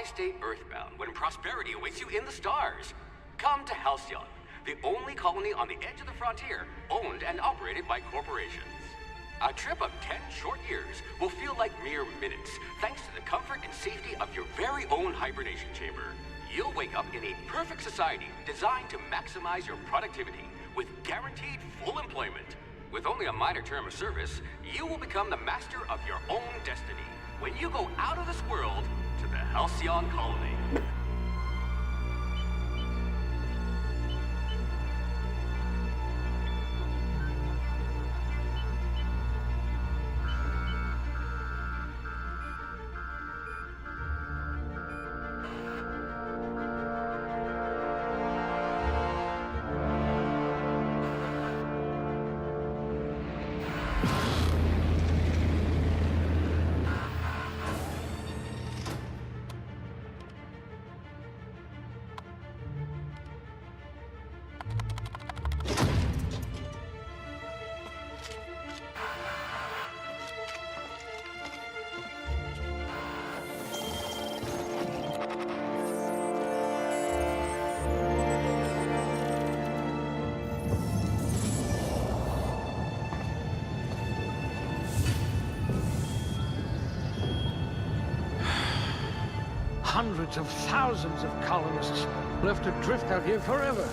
Why stay earthbound when prosperity awaits you in the stars? Come to Halcyon, the only colony on the edge of the frontier, owned and operated by corporations. A trip of 10 short years will feel like mere minutes, thanks to the comfort and safety of your very own hibernation chamber. You'll wake up in a perfect society designed to maximize your productivity, with guaranteed full employment. With only a minor term of service, you will become the master of your own destiny when you go out of this world to the Halcyon Colony. Hundreds of thousands of colonists left adrift out here forever,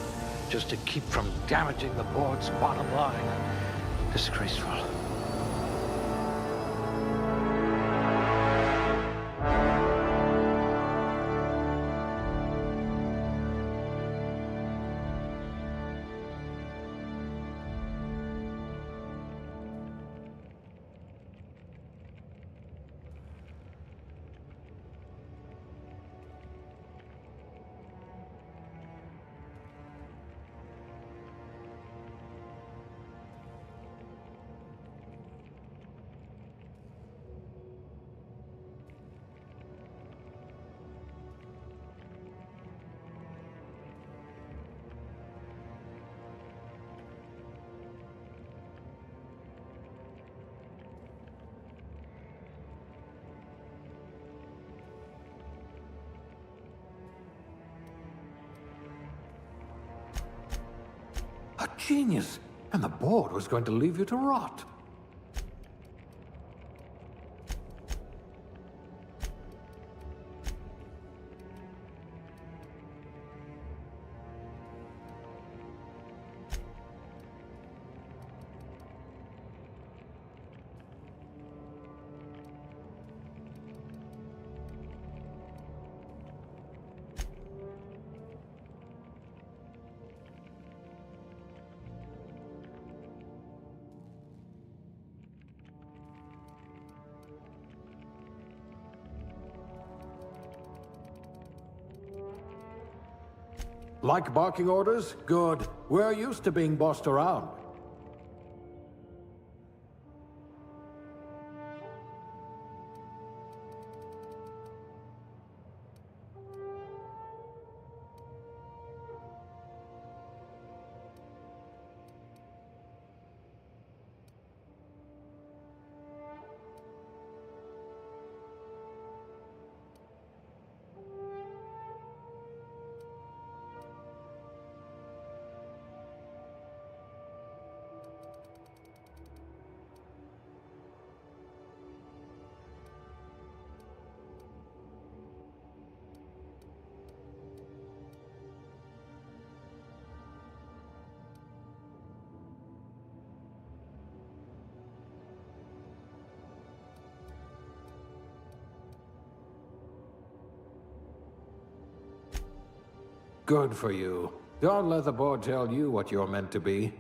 just to keep from damaging the board's bottom line. Disgraceful. A genius! And the board was going to leave you to rot. Like barking orders? Good. We're used to being bossed around. Good for you. Don't let the board tell you what you're meant to be.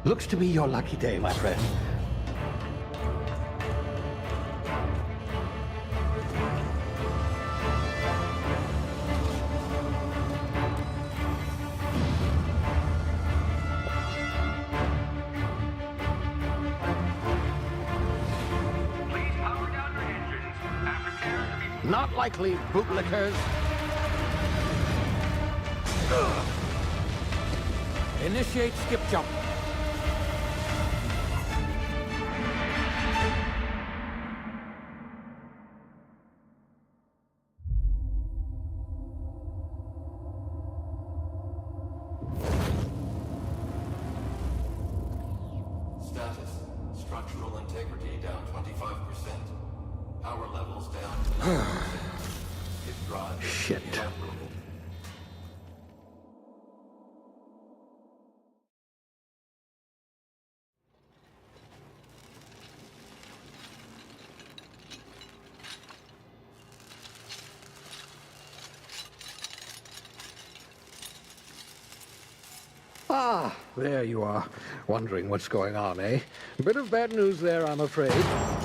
Looks to be your lucky day, my friend. Please power down your engines and prepare to be... Not likely, bootlickers. Initiate skip jump. Status. Structural integrity down 25%. Power levels down 10%. If drive is Shit. inoperable. Ah, there you are. Wondering what's going on, eh? Bit of bad news there, I'm afraid.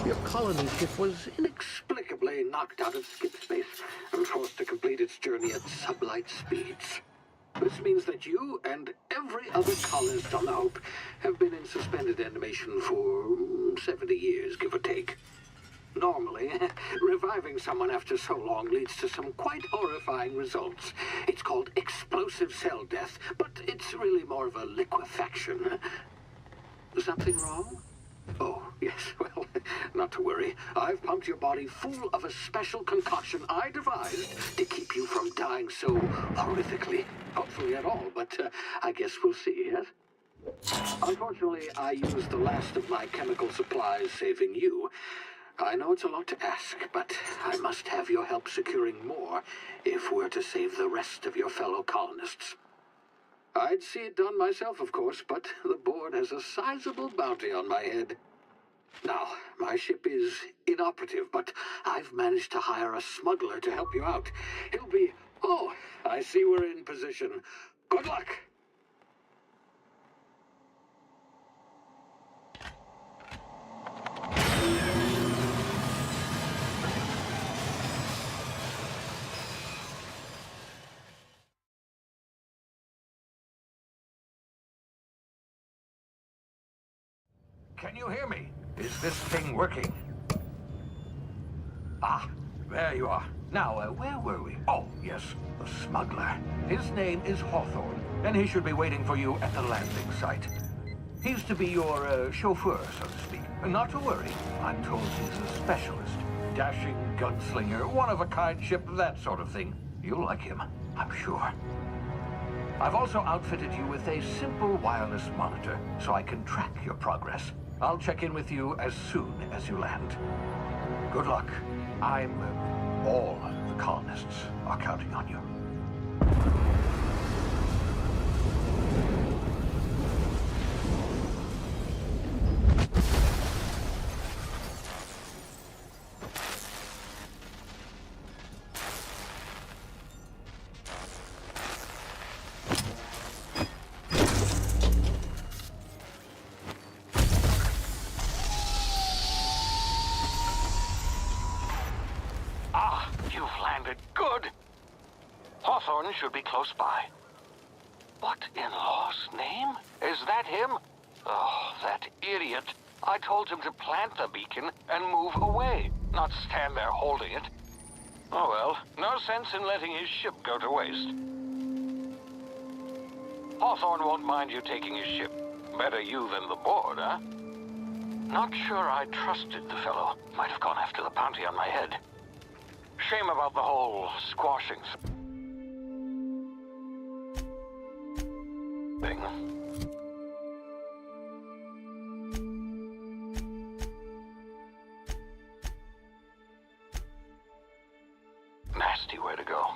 Your colony ship was inexplicably knocked out of skip space and forced to complete its journey at sublight speeds. This means that you and every other colonist on the Hope have been in suspended animation for 70 years, give or take. Normally, reviving someone after so long leads to some quite horrifying results. It's called explosive cell death, but it's really more of a liquefaction. Something wrong? Oh, yes, well, not to worry. I've pumped your body full of a special concoction I devised to keep you from dying so horrifically. Hopefully at all, but I guess we'll see, yes? Unfortunately, I used the last of my chemical supplies saving you. I know it's a lot to ask, but I must have your help securing more if we're to save the rest of your fellow colonists. I'd see it done myself, of course, but the board has a sizable bounty on my head. Now, my ship is inoperative, but I've managed to hire a smuggler to help you out. He'll be... Oh, I see we're in position. Good luck! Can you hear me? Is this thing working? Ah, there you are. Now, where were we? Oh, yes, the smuggler. His name is Hawthorne, and he should be waiting for you at the landing site. He's to be your chauffeur, so to speak. Not to worry, I'm told he's a specialist. Dashing gunslinger, one-of-a-kind ship, that sort of thing. You'll like him, I'm sure. I've also outfitted you with a simple wireless monitor, so I can track your progress. I'll check in with you as soon as you land. Good luck. All the colonists are counting on you. Hawthorne should be close by. What in law's name? Is that him? Oh, that idiot. I told him to plant the beacon and move away, not stand there holding it. Oh well, no sense in letting his ship go to waste. Hawthorne won't mind you taking his ship. Better you than the board, huh? Not sure I trusted the fellow. Might have gone after the bounty on my head. Shame about the whole squashing thing. Nasty way to go.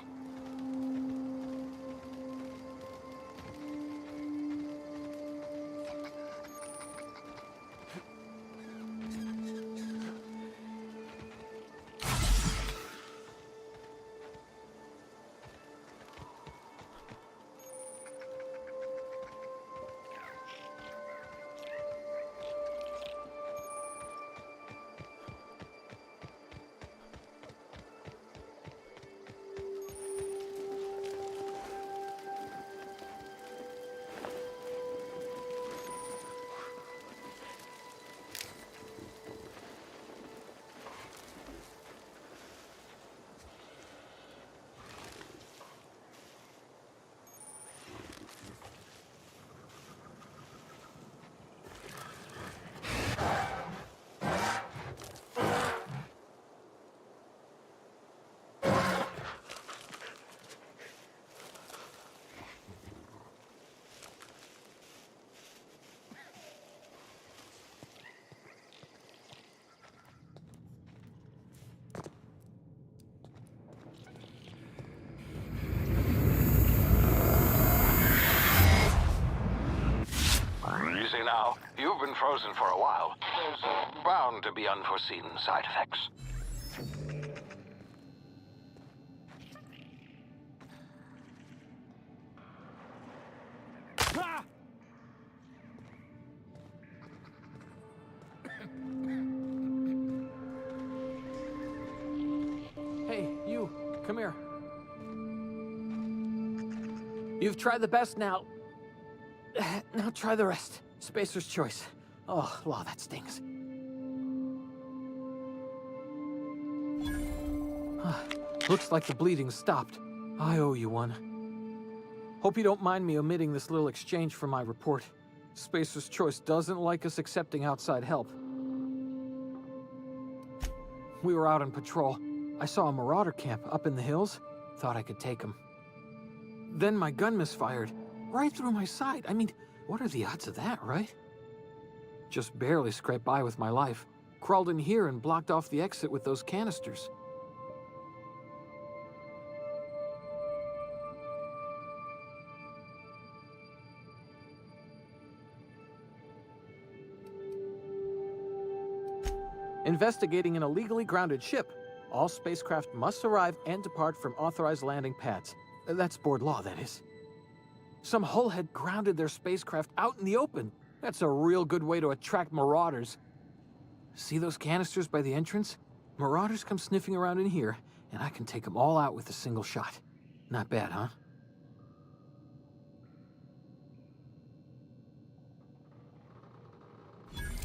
been frozen for a while. There's bound to be unforeseen side effects. Hey, you, come here. You've tried the best now. Now try the rest. Spacer's choice. Oh, wow, that stings. Looks like the bleeding stopped. I owe you one. Hope you don't mind me omitting this little exchange from my report. Spacer's choice doesn't like us accepting outside help. We were out on patrol. I saw a marauder camp up in the hills. Thought I could take him. Then my gun misfired. Right through my side. I mean, what are the odds of that, right? Just barely scraped by with my life. Crawled in here and blocked off the exit with those canisters. Investigating an illegally grounded ship. All spacecraft must arrive and depart from authorized landing pads. That's board law, that is. Some hullhead grounded their spacecraft out in the open. That's a real good way to attract marauders. See those canisters by the entrance? Marauders come sniffing around in here, and I can take them all out with a single shot. Not bad, huh?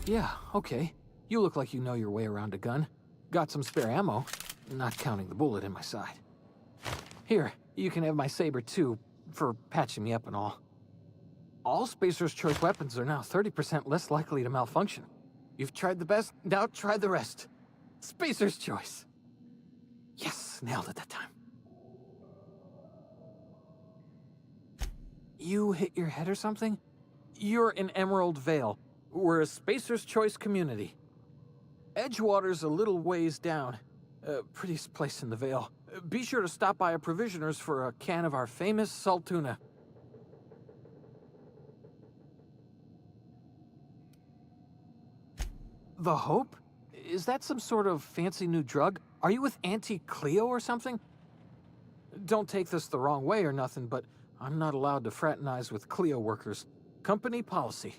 Yeah, okay. You look like you know your way around a gun. Got some spare ammo, not counting the bullet in my side. Here, you can have my saber too, for patching me up and all. All Spacer's choice weapons are now 30% less likely to malfunction. You've tried the best, now try the rest. Spacer's choice. Yes, nailed it that time. You hit your head or something? You're in Emerald Vale. We're a Spacer's choice community. Edgewater's a little ways down. Prettiest place in the Vale. Be sure to stop by a provisioner's for a can of our famous salt tuna. The Hope? Is that some sort of fancy new drug? Are you with Auntie Cleo or something? Don't take this the wrong way or nothing, but I'm not allowed to fraternize with Cleo workers. Company policy.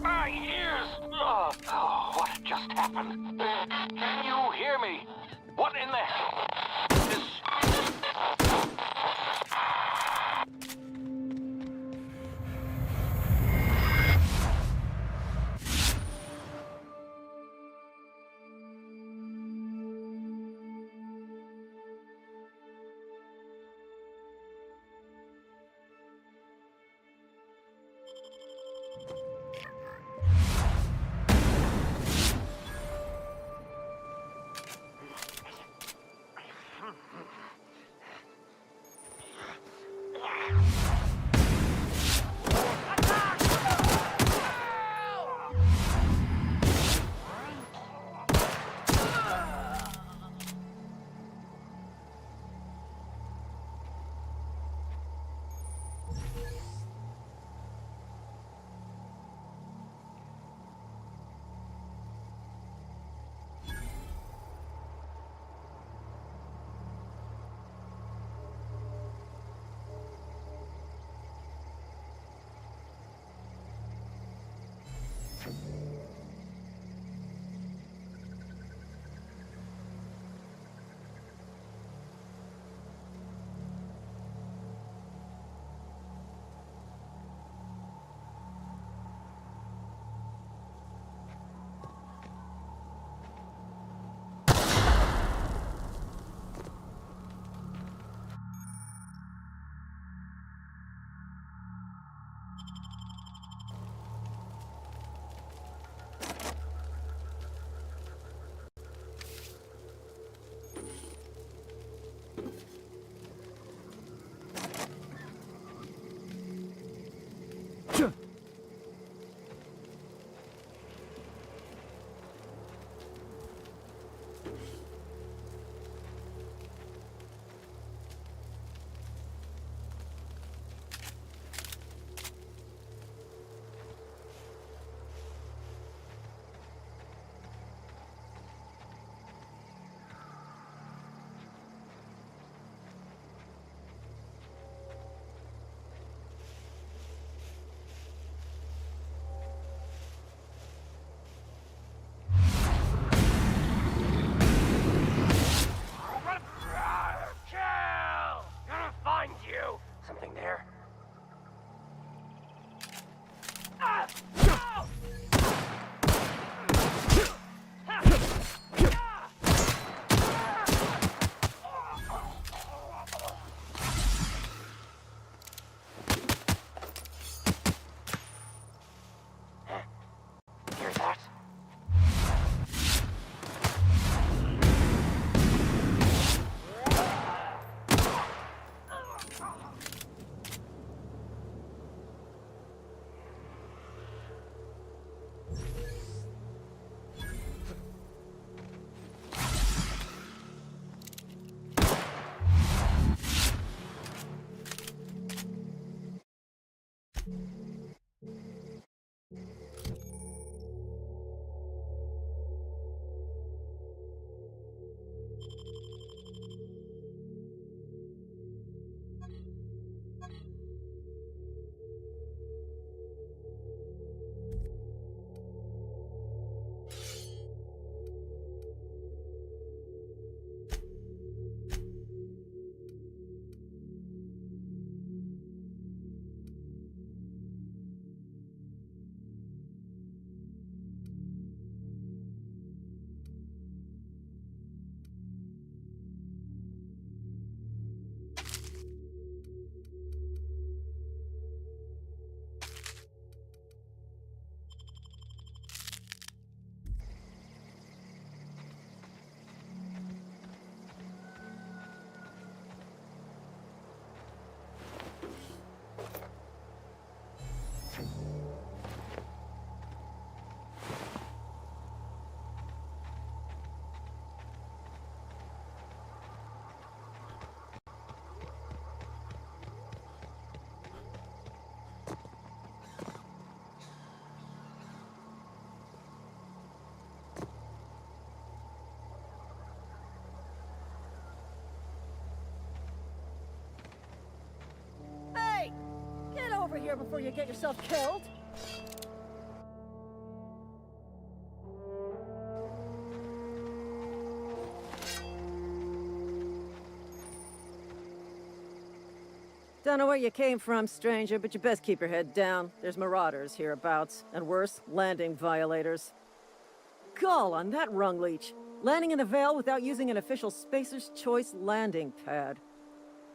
My ears! Oh, what just happened? Can you hear me? What in the hell? here before you get yourself killed. Don't know where you came from, stranger, but you best keep your head down. There's marauders hereabouts, and worse, landing violators. Gall on that rung leech. Landing in the Vale without using an official Spacer's Choice landing pad.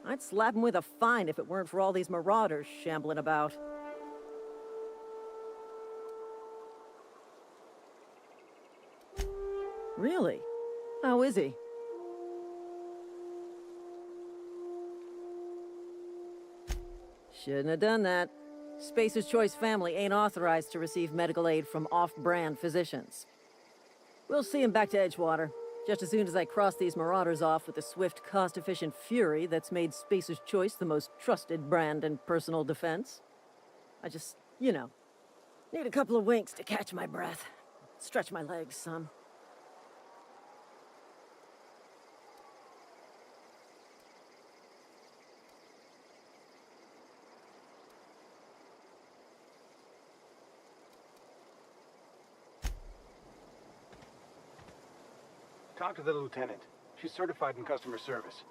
I'd slap him with a fine if it weren't for all these marauders shambling about. Really? How is he? Shouldn't have done that. Spacer's Choice family ain't authorized to receive medical aid from off-brand physicians. We'll see him back to Edgewater, just as soon as I cross these marauders off with the swift, cost-efficient fury that's made Spacer's Choice the most trusted brand in personal defense. I just, need a couple of winks to catch my breath. Stretch my legs some. Talk to the lieutenant. She's certified in customer service.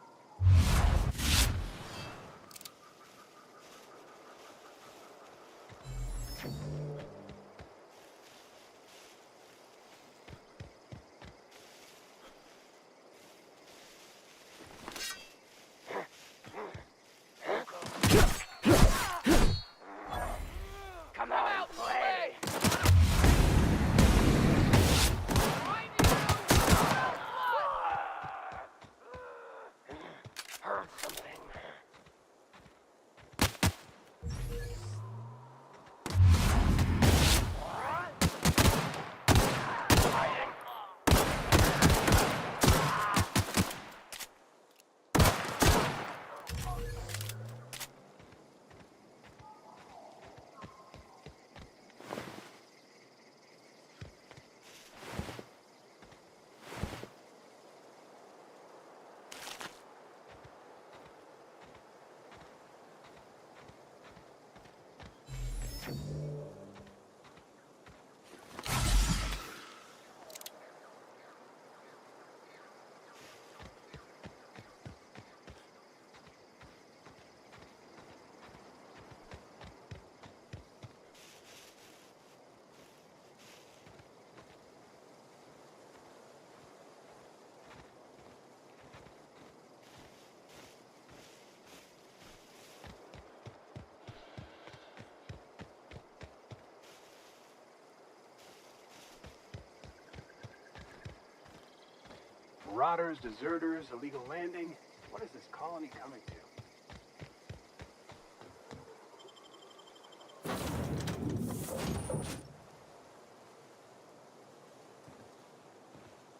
Marauders, deserters, illegal landing. What is this colony coming to?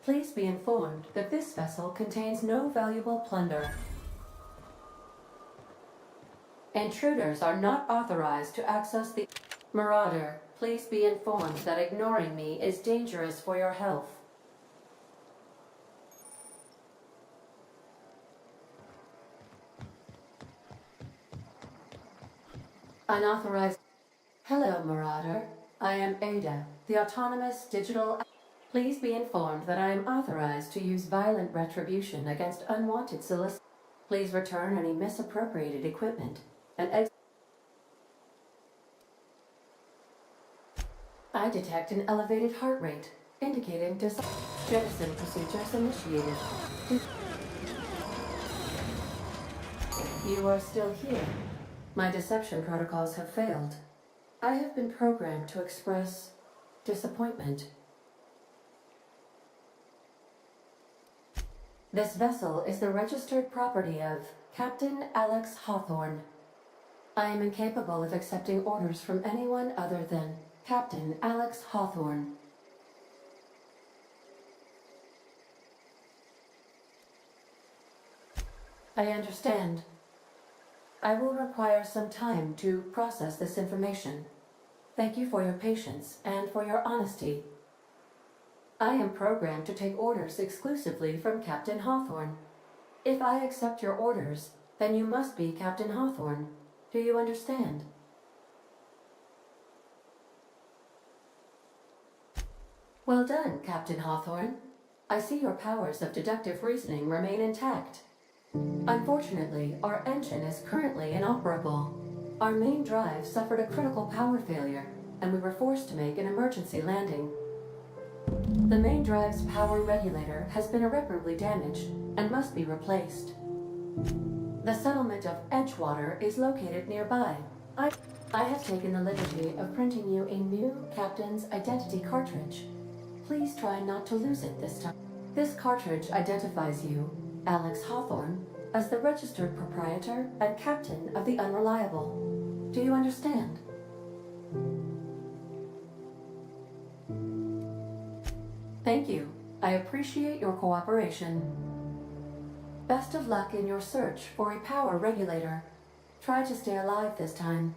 Please be informed that this vessel contains no valuable plunder. Intruders are not authorized to access the... Marauder, please be informed that ignoring me is dangerous for your health. Unauthorized... Hello, Marauder. I am Ada, the autonomous digital... Please be informed that I am authorized to use violent retribution against unwanted solicitors. Please return any misappropriated equipment and I detect an elevated heart rate, indicating jettison procedures initiated. You are still here. My deception protocols have failed. I have been programmed to express disappointment. This vessel is the registered property of Captain Alex Hawthorne. I am incapable of accepting orders from anyone other than Captain Alex Hawthorne. I understand. I will require some time to process this information. Thank you for your patience and for your honesty. I am programmed to take orders exclusively from Captain Hawthorne. If I accept your orders, then you must be Captain Hawthorne. Do you understand? Well done, Captain Hawthorne. I see your powers of deductive reasoning remain intact. Unfortunately, our engine is currently inoperable. Our main drive suffered a critical power failure, and we were forced to make an emergency landing. The main drive's power regulator has been irreparably damaged and must be replaced. The settlement of Edgewater is located nearby. I have taken the liberty of printing you a new Captain's Identity cartridge. Please try not to lose it this time. This cartridge identifies you, Alex Hawthorne, as the registered proprietor and captain of the Unreliable. Do you understand? Thank you. I appreciate your cooperation. Best of luck in your search for a power regulator. Try to stay alive this time.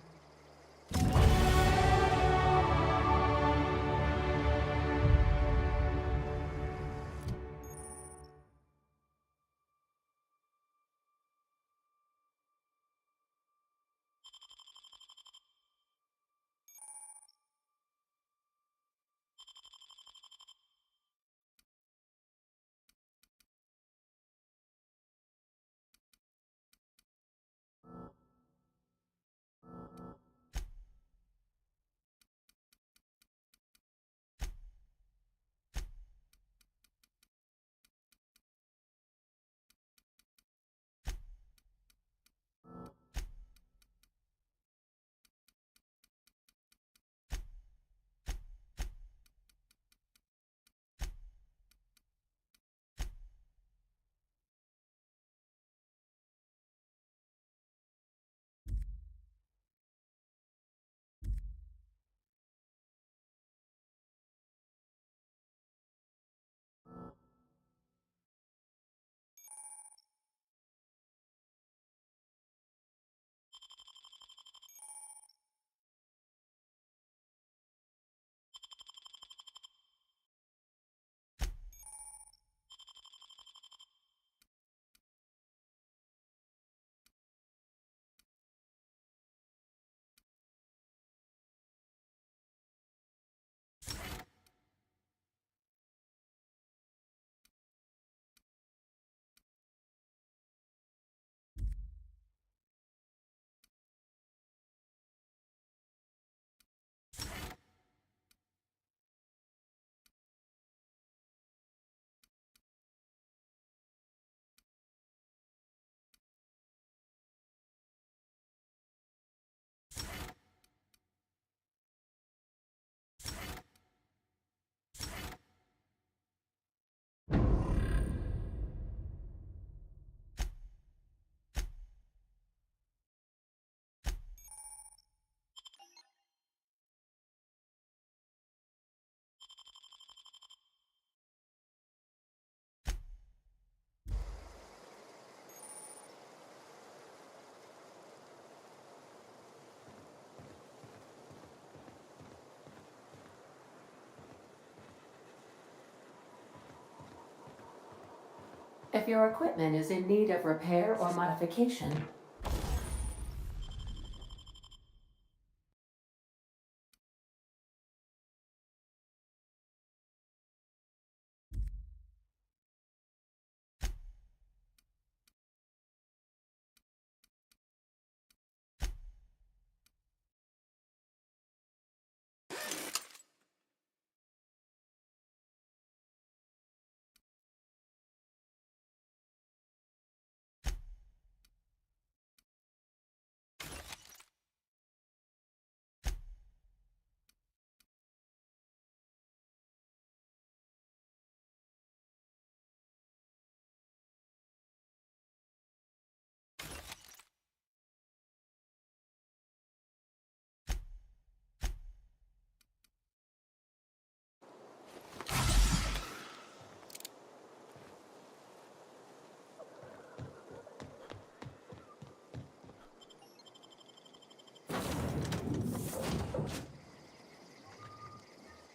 If your equipment is in need of repair or modification,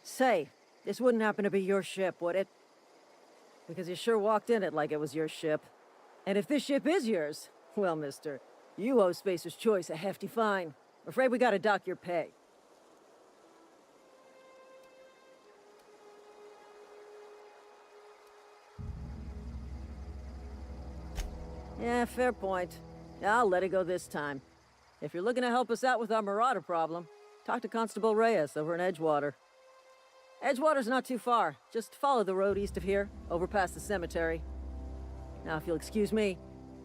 Say, this wouldn't happen to be your ship, would it? Because you sure walked in it like it was your ship. And if this ship is yours, well, mister, you owe Spacer's Choice a hefty fine. I'm afraid we gotta dock your pay. Yeah, fair point. I'll let it go this time. If you're looking to help us out with our marauder problem, talk to Constable Reyes over in Edgewater. Edgewater's not too far. Just follow the road east of here, over past the cemetery. Now, if you'll excuse me,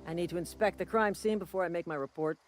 I need to inspect the crime scene before I make my report.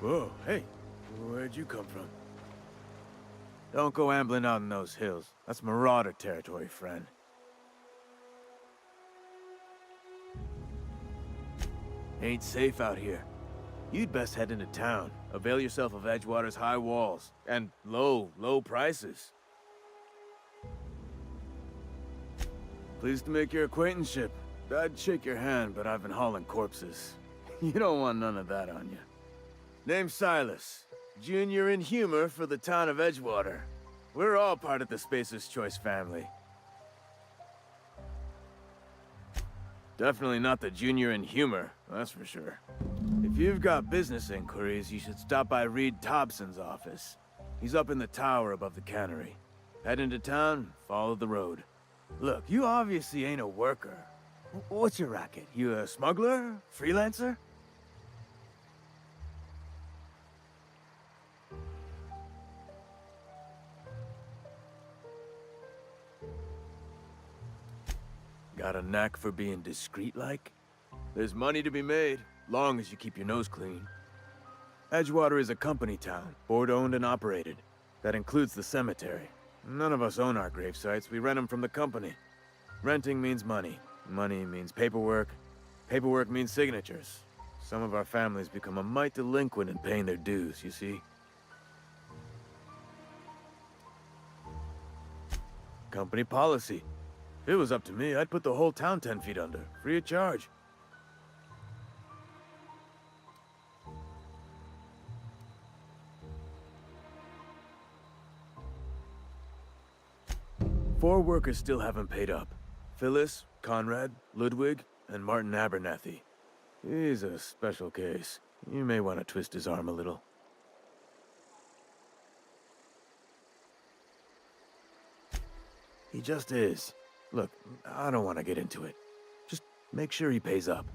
Whoa, hey, where'd you come from? Don't go ambling out in those hills. That's marauder territory, friend. Ain't safe out here. You'd best head into town. Avail yourself of Edgewater's high walls. And low prices. Pleased to make your acquaintanceship. I'd shake your hand, but I've been hauling corpses. You don't want none of that on you. Name's Silas. Junior in humor for the town of Edgewater. We're all part of the Spacer's Choice family. Definitely not the junior in humor, that's for sure. If you've got business inquiries, you should stop by Reed Thompson's office. He's up in the tower above the cannery. Head into town, follow the road. Look, you obviously ain't a worker. What's your racket? You a smuggler? Freelancer? Got a knack for being discreet-like? There's money to be made, long as you keep your nose clean. Edgewater is a company town, board-owned and operated. That includes the cemetery. None of us own our grave sites, we rent them from the company. Renting means money. Money means paperwork. Paperwork means signatures. Some of our families become a mite delinquent in paying their dues, you see? Company policy. If it was up to me, I'd put the whole town 10 feet under, free of charge. Four workers still haven't paid up. Phyllis, Conrad, Ludwig, and Martin Abernathy. He's a special case. You may want to twist his arm a little. He just is. Look, I don't want to get into it. Just make sure he pays up.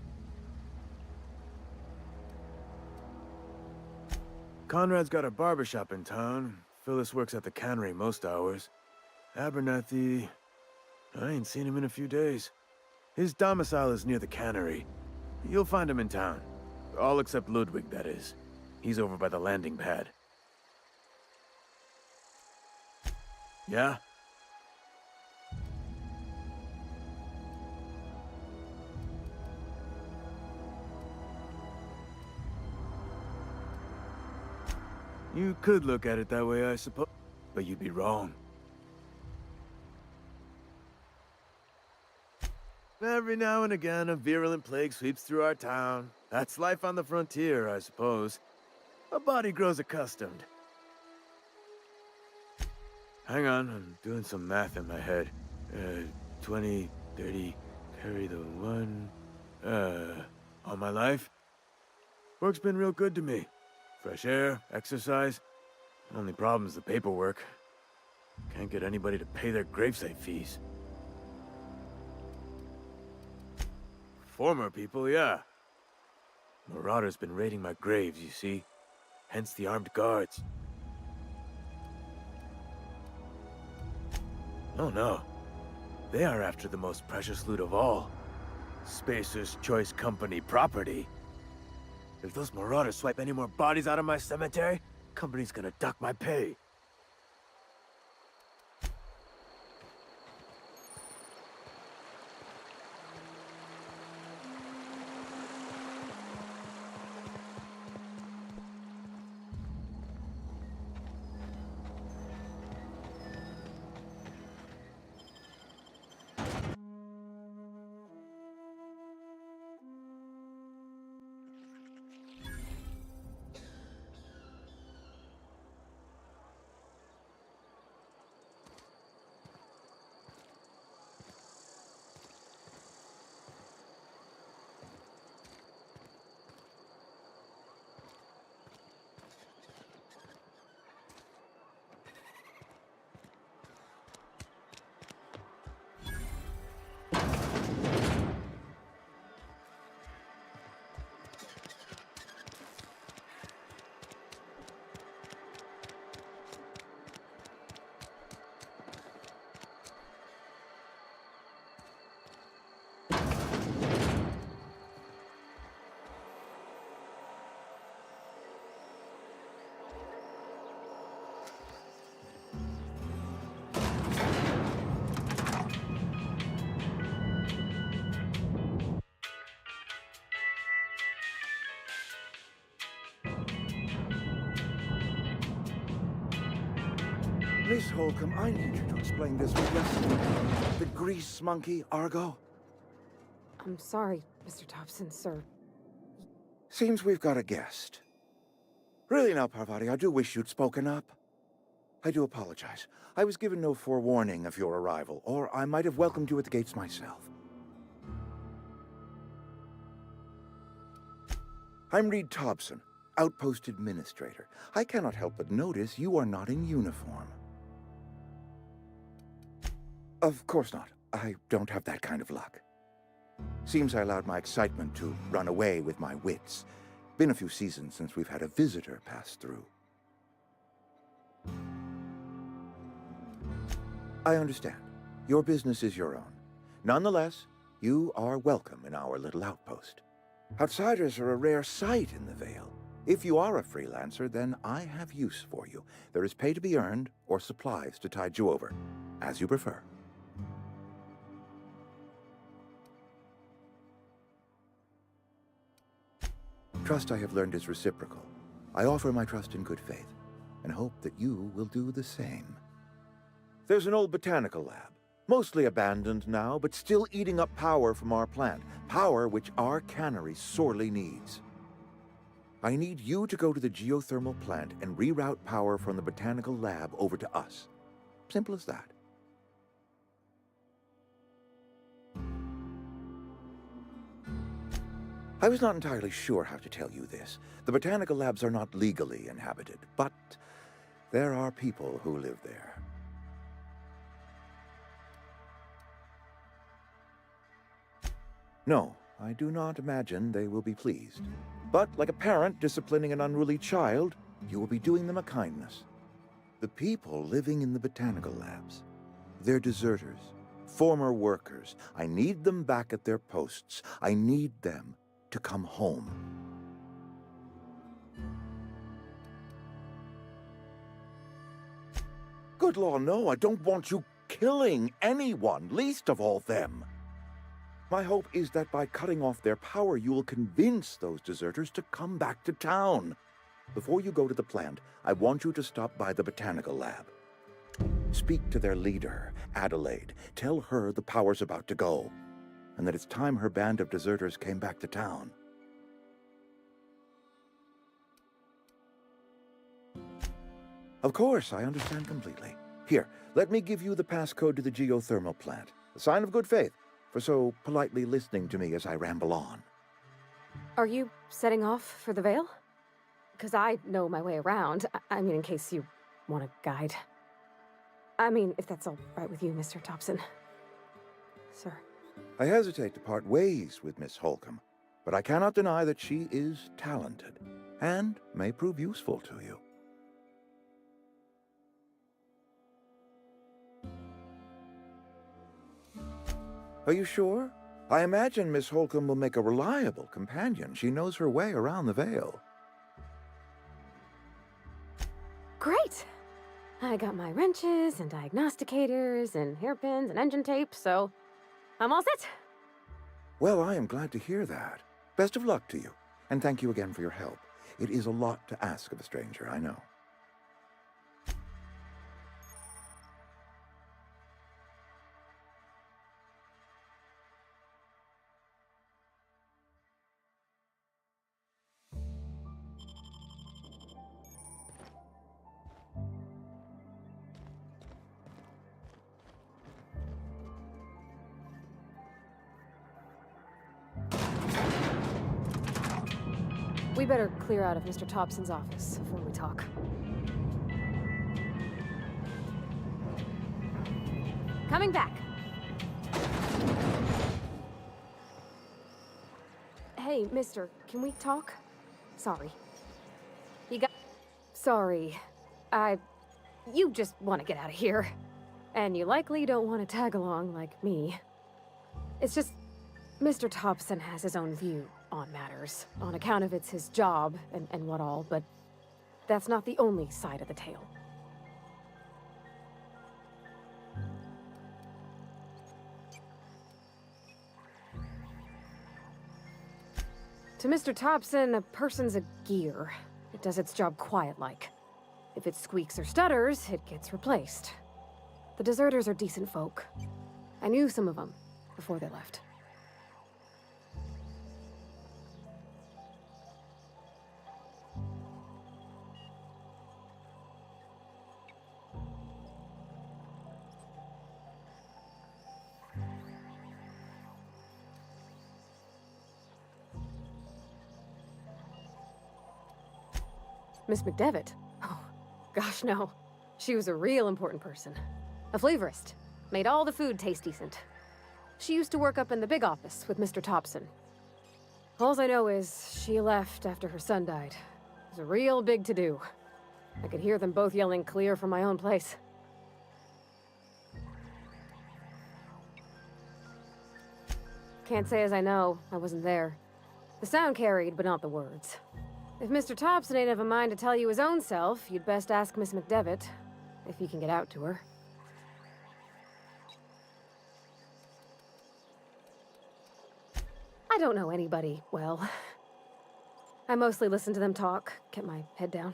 Conrad's got a barbershop in town. Phyllis works at the cannery most hours. Abernathy... I ain't seen him in a few days. His domicile is near the cannery. You'll find him in town. All except Ludwig, that is. He's over by the landing pad. Yeah? You could look at it that way, I suppose, but you'd be wrong. Every now and again, a virulent plague sweeps through our town. That's life on the frontier, I suppose. A body grows accustomed. Hang on, I'm doing some math in my head. 20, 30, carry the 1... all my life? Work's been real good to me. Fresh air, exercise. Only problem's the paperwork. Can't get anybody to pay their gravesite fees. Former people, yeah. Marauders been raiding my graves, you see. Hence the armed guards. Oh no. They are after the most precious loot of all. Spacer's Choice Company property. If those marauders swipe any more bodies out of my cemetery, company's gonna duck my pay. Miss Holcomb, I need you to explain this with us. The grease monkey, Argo? I'm sorry, Mr. Thompson, sir. Seems we've got a guest. Really now, Parvati, I do wish you'd spoken up. I do apologize. I was given no forewarning of your arrival, or I might have welcomed you at the gates myself. I'm Reed Thompson, Outpost Administrator. I cannot help but notice you are not in uniform. Of course not. I don't have that kind of luck. Seems I allowed my excitement to run away with my wits. Been a few seasons since we've had a visitor pass through. I understand. Your business is your own. Nonetheless, you are welcome in our little outpost. Outsiders are a rare sight in the Vale. If you are a freelancer, then I have use for you. There is pay to be earned, or supplies to tide you over, as you prefer. Trust, I have learned, is reciprocal. I offer my trust in good faith, and hope that you will do the same. There's an old botanical lab, mostly abandoned now, but still eating up power from our plant, power which our cannery sorely needs. I need you to go to the geothermal plant and reroute power from the botanical lab over to us. Simple as that. I was not entirely sure how to tell you this. The botanical labs are not legally inhabited, but there are people who live there. No, I do not imagine they will be pleased. But like a parent disciplining an unruly child, you will be doing them a kindness. The people living in the botanical labs, they're deserters, former workers. I need them back at their posts. I need them to come home. Good law, no, I don't want you killing anyone, least of all them. My hope is that by cutting off their power, you will convince those deserters to come back to town. before you go to the plant, I want you to stop by the botanical lab. Speak to their leader, Adelaide. Tell her the power's about to go, and that it's time her band of deserters came back to town. Of course, I understand completely. Here, let me give you the passcode to the geothermal plant. A sign of good faith for so politely listening to me as I ramble on. Are you setting off for the Vale? Because I know my way around. I mean, in case you want a guide. I mean, if that's all right with you, Mr. Thompson. Sir. I hesitate to part ways with Miss Holcomb, but I cannot deny that she is talented and may prove useful to you. Are you sure? I imagine Miss Holcomb will make a reliable companion. She knows her way around the Vale. Great! I got my wrenches and diagnosticators and hairpins and engine tape, so I'm all set. Well, I am glad to hear that. Best of luck to you, and thank you again for your help. It is a lot to ask of a stranger, I know. We better clear out of Mr. Thompson's office before we talk. Coming back. Hey, mister, can we talk? Sorry. Sorry. You just want to get out of here. And you likely don't want to tag along like me. It's just, Mr. Thompson has his own view on matters, on account of it's his job and what all, but that's not the only side of the tale. To Mr. Thompson, a person's a gear. It does its job quiet-like. If it squeaks or stutters, it gets replaced. The deserters are decent folk. I knew some of them before they left. Miss McDevitt? Oh, gosh, no. She was a real important person. A flavorist. Made all the food taste decent. She used to work up in the big office with Mr. Thompson. All I know is she left after her son died. It was a real big to-do. I could hear them both yelling clear from my own place. Can't say as I know. I wasn't there. The sound carried, but not the words. If Mr. Thompson ain't of a mind to tell you his own self, you'd best ask Miss McDevitt, if you can get out to her. I don't know anybody well. I mostly listened to them talk, kept my head down.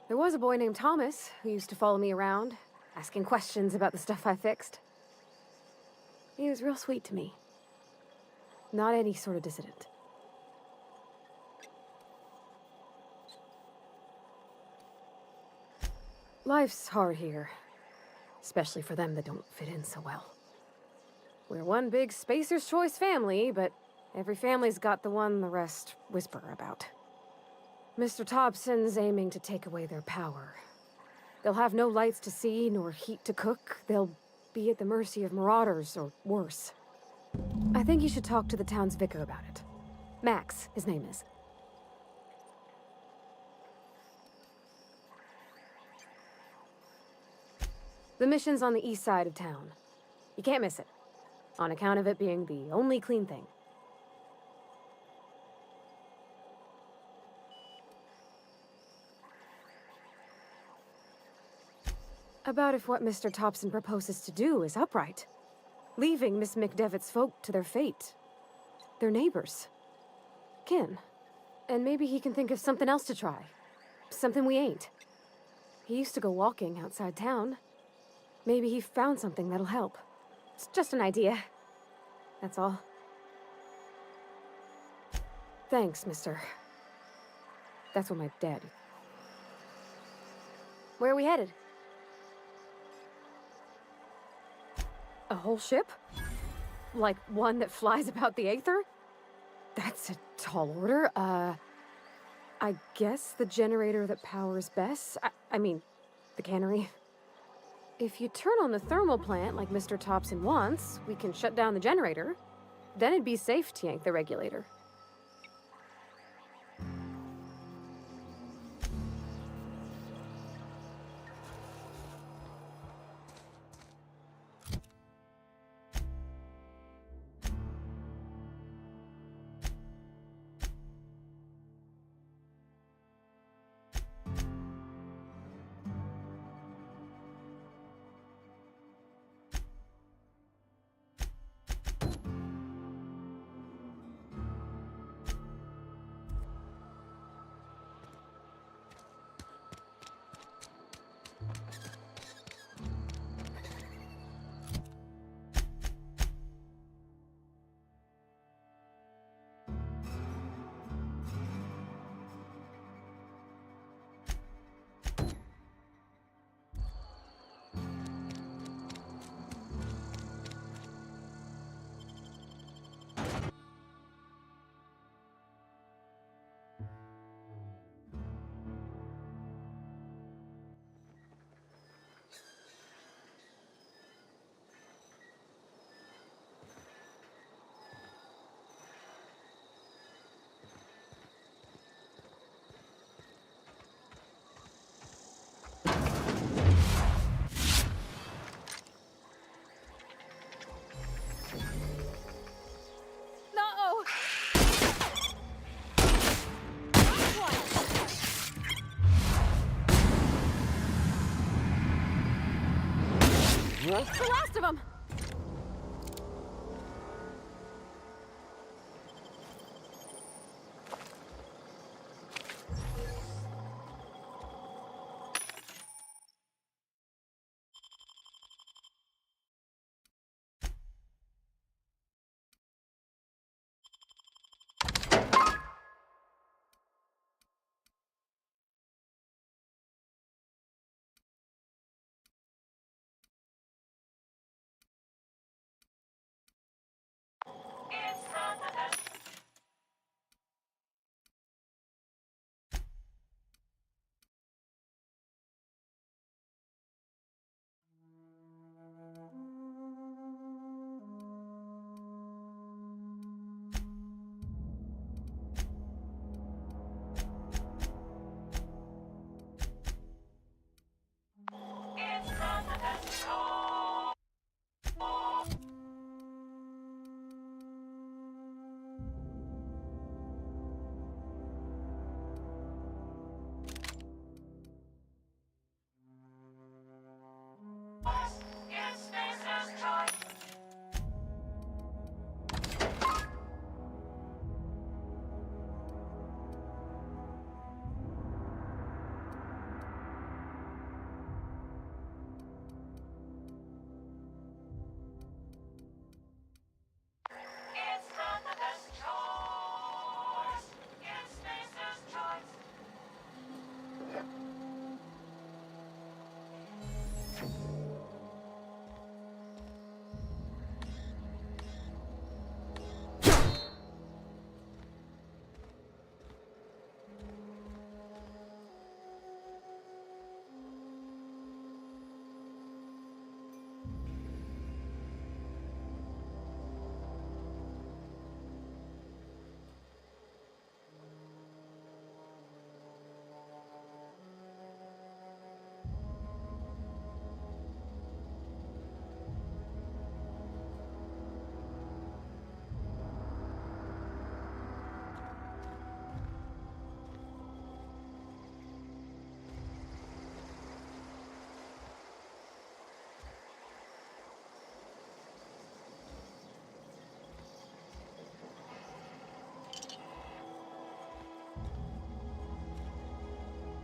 There was a boy named Thomas who used to follow me around, asking questions about the stuff I fixed. He was real sweet to me. Not any sort of dissident. Life's hard here, especially for them that don't fit in so well. We're one big Spacer's Choice family, but every family's got the one the rest whisper about. Mr. Thompson's aiming to take away their power. They'll have no lights to see, nor heat to cook. They'll be at the mercy of marauders, or worse. I think you should talk to the town's vicar about it. Max, his name is. The mission's on the east side of town. You can't miss it, on account of it being the only clean thing. About if what Mr. Thompson proposes to do is upright. Leaving Miss McDevitt's folk to their fate. Their neighbors. Kin. And maybe he can think of something else to try. something we ain't. He used to go walking outside town. Maybe he found something that'll help. It's just an idea. That's all. Thanks, mister. That's what my dad... Where are we headed? A whole ship? Like one that flies about the Aether? That's a tall order. I guess the generator that powers Bess? I mean, the cannery. If you turn on the thermal plant like Mr. Thompson wants, we can shut down the generator. Then it'd be safe to yank the regulator. That's the last of them!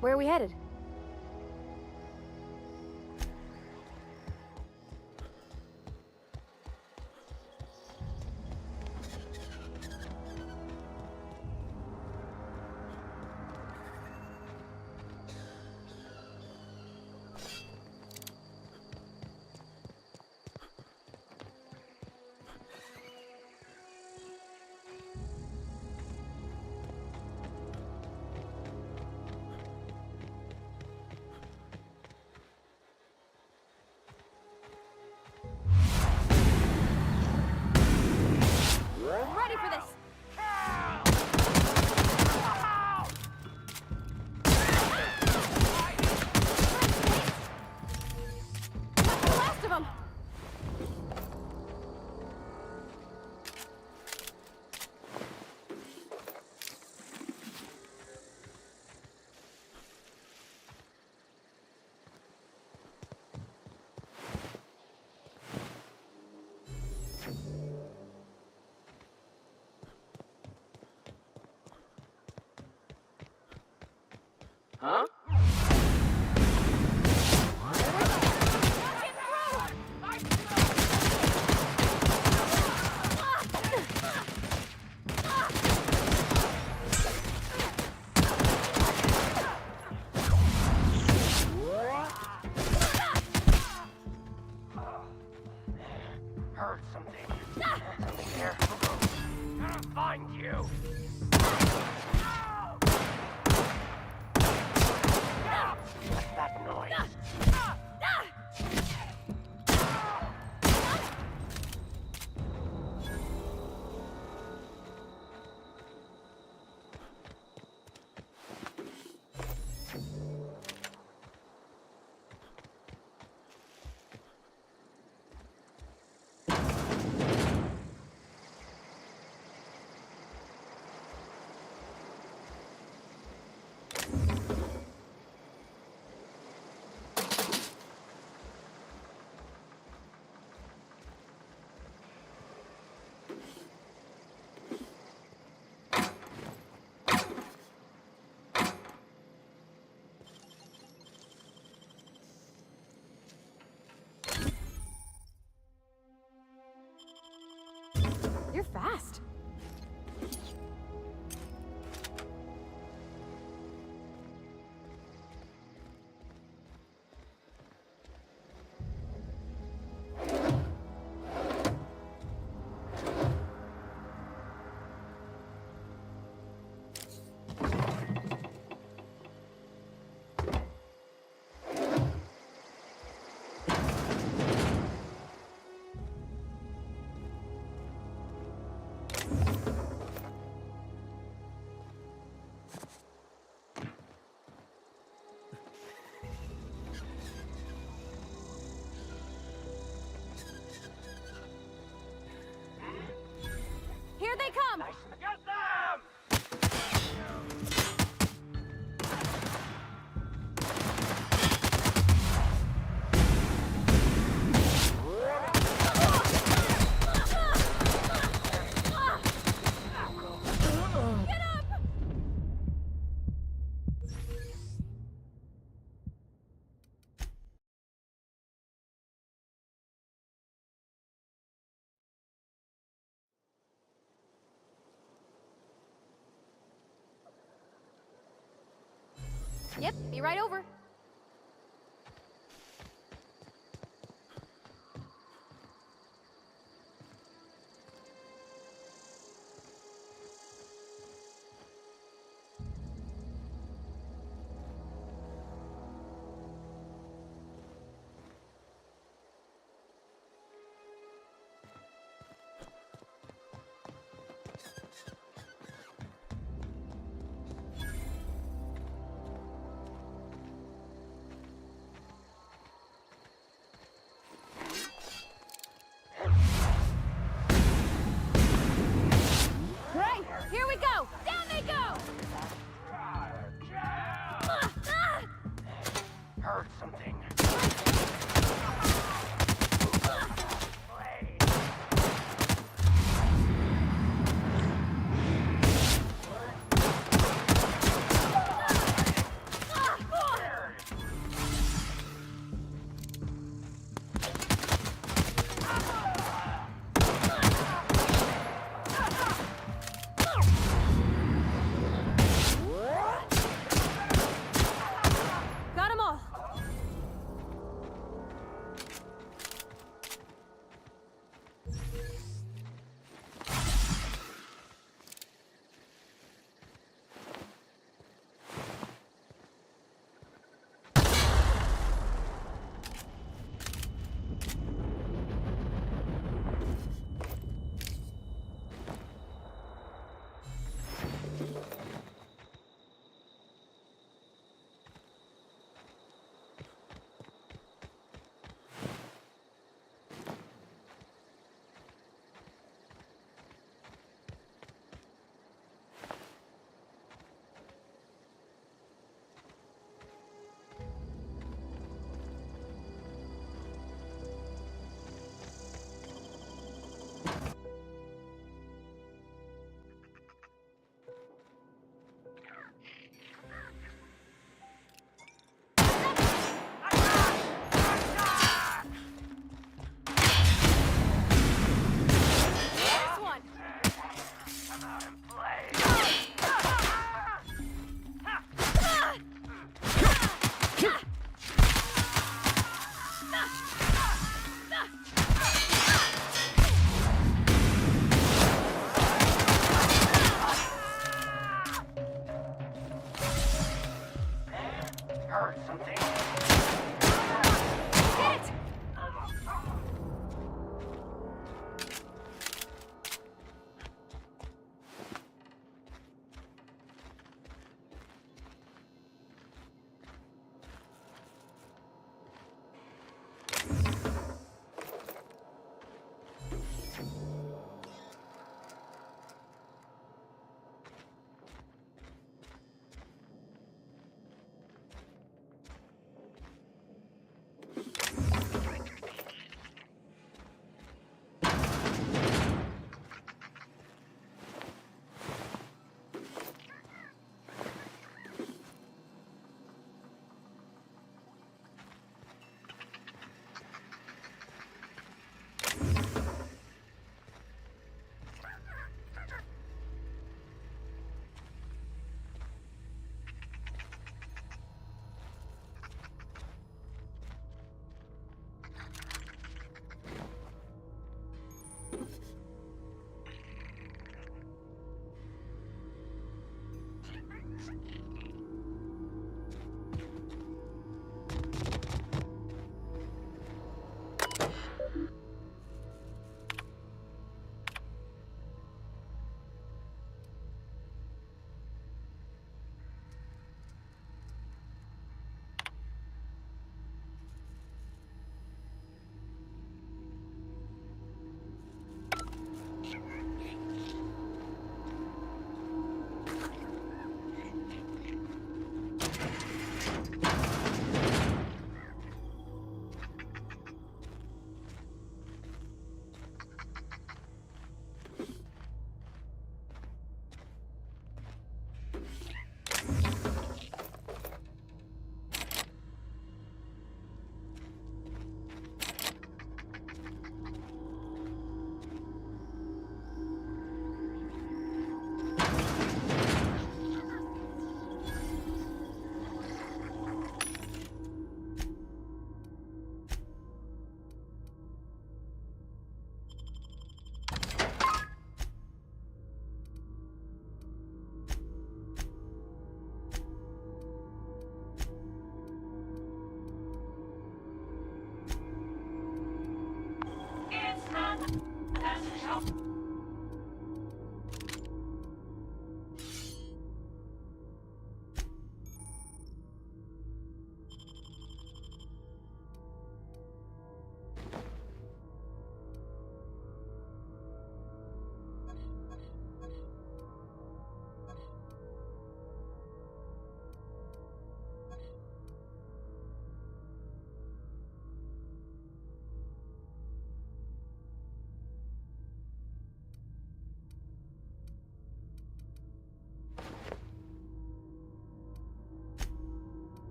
Where are we headed? Ready for this! Got the last of them! Huh? Heard something. Something here. Gonna find you. What's that noise? You're fast. Here they come! Get them! Get up! Yep, be right over. Heard something.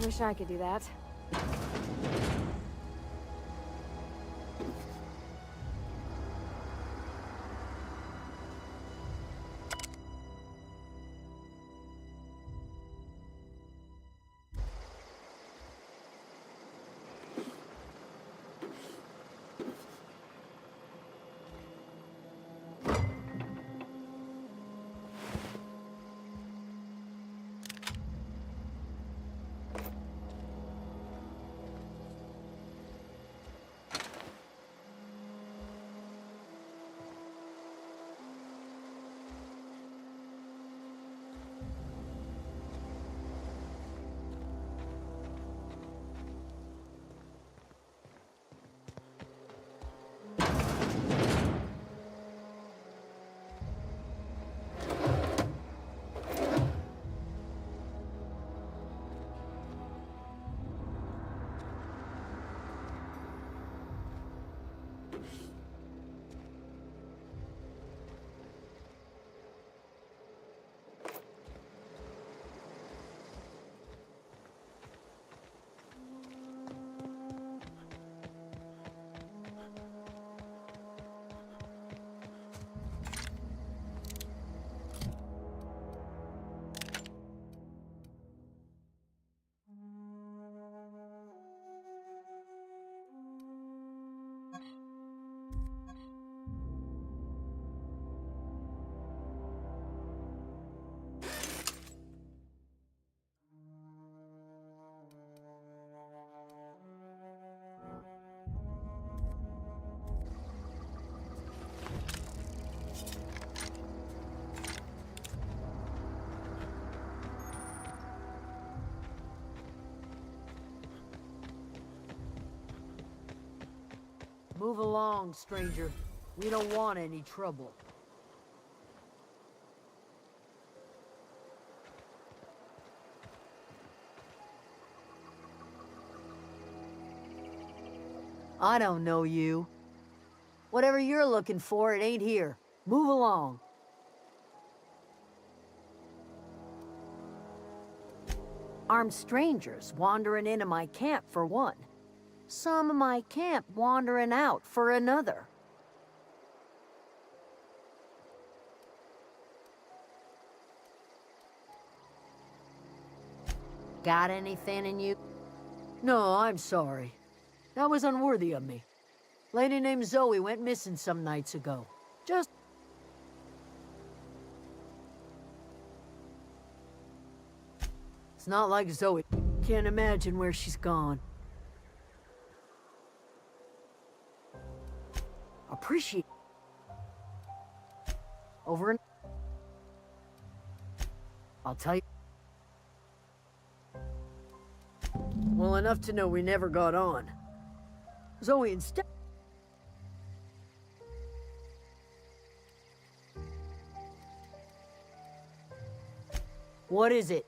Wish I could do that. Move along, stranger. We don't want any trouble. I don't know you. Whatever you're looking for, it ain't here. Move along. Armed strangers wandering into my camp for one. Some of my camp wandering out for another. Got anything in you? No, I'm sorry. That was unworthy of me. Lady named Zoe went missing some nights ago. Just... It's not like Zoe. Can't imagine where she's gone. Appreciate... Over and... I'll tell you... Well, enough to know we never got on. Zoe instead... What is it?